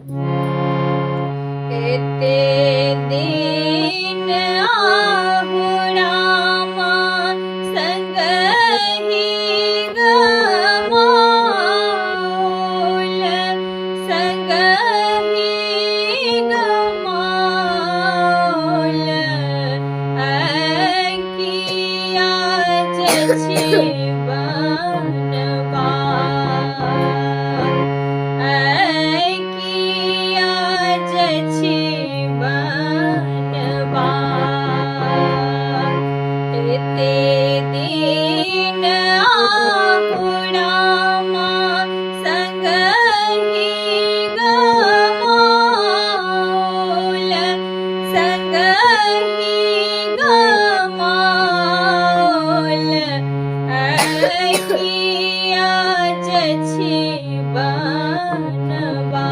एते दिन आहु रामा संगहि गमाउल अंकिया जछि बनवा अंकिया जछि बनवा एते दिन आहु रामा संगहि गमाउल संगहि गमाउल अंकिया जछि बनवा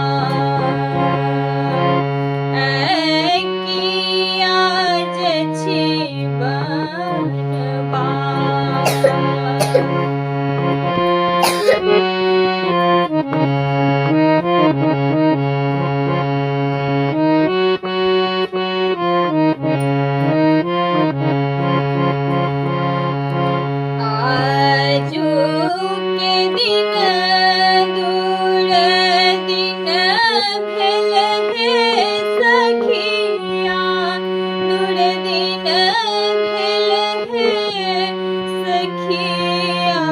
अंकिया जछि बनवा आजू के दिन दूर दिन भेल हे सखिया दूर दिन भेल हे सखिया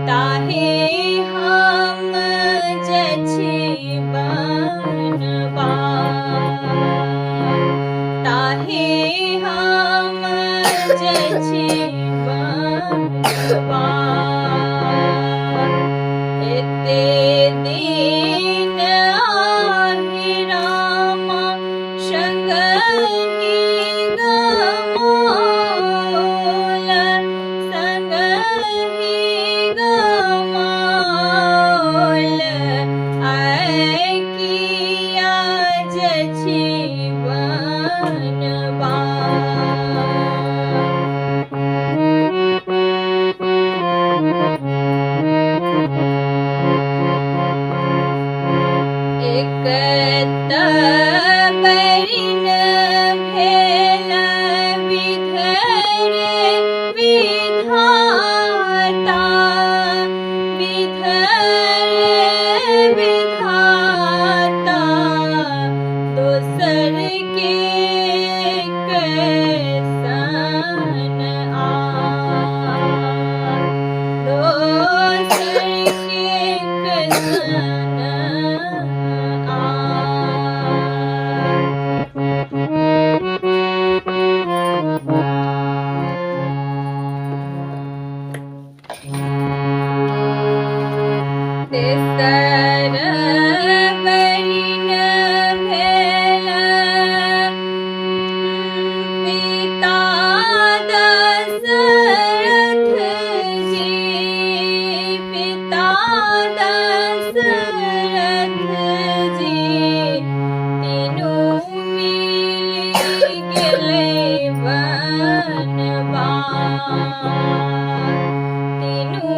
ताहे हम जछि बनवा ताहे हम जछि बनवा एते दिन आहि रामा संगहि गमाउल संगहि गमाउल अंकिया जछि बनवा एक तबरिन भेल विधरे विधाता विधरे विधाता दोसर के कैसन दोसर के कैसन तेसर बरिन भेल पिता दशरथ जी पिता दशरथ जी तीनू मिलि गेलै बनवा तीनू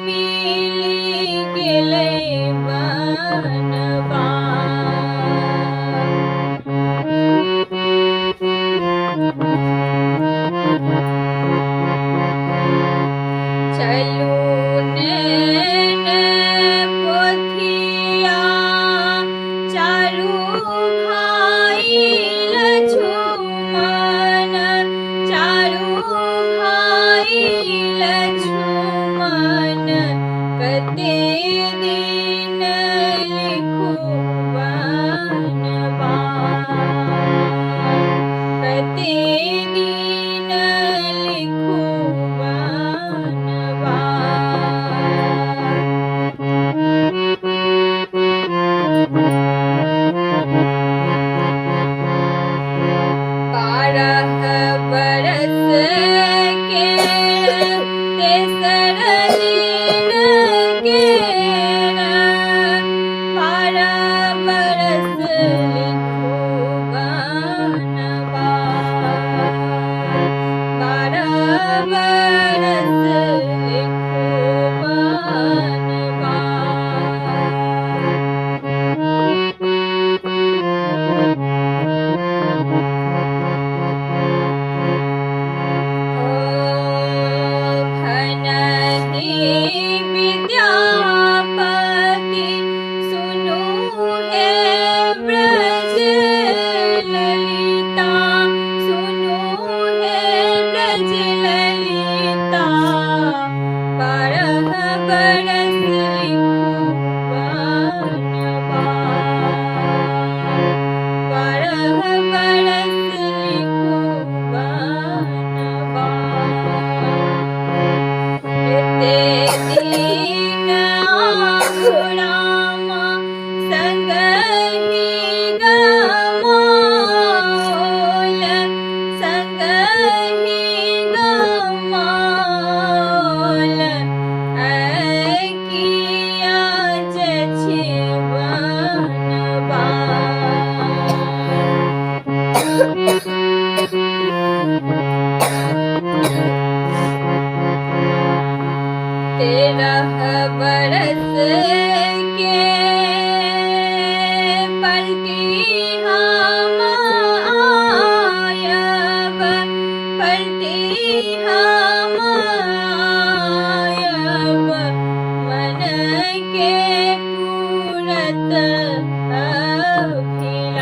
मिलि गेलै बनवा चलू नैन पोथिया चारू भाई लक्ष्मण चारू भाई लक्ष्मण कते दिन लिखू बनवा कते दिन लिखू बनवा संगहि गमौल संगहि गमौल किया जछि तेरह बरस के पलटी हम आयब पलटी हम आयब मन के पूरत अभिलाष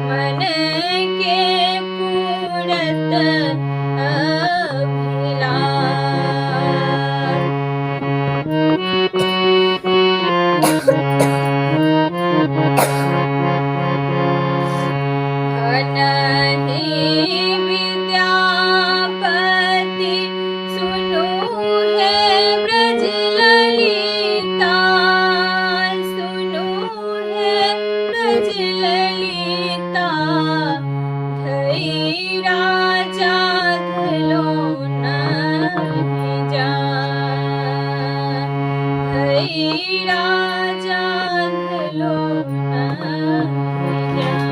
मन के पूरत नहीं विद्यापति सुनो है ब्रज ललिता सुनो है ब्रज ललिता धई राजा धलो नहीं जान धई राजा धलो नहीं जान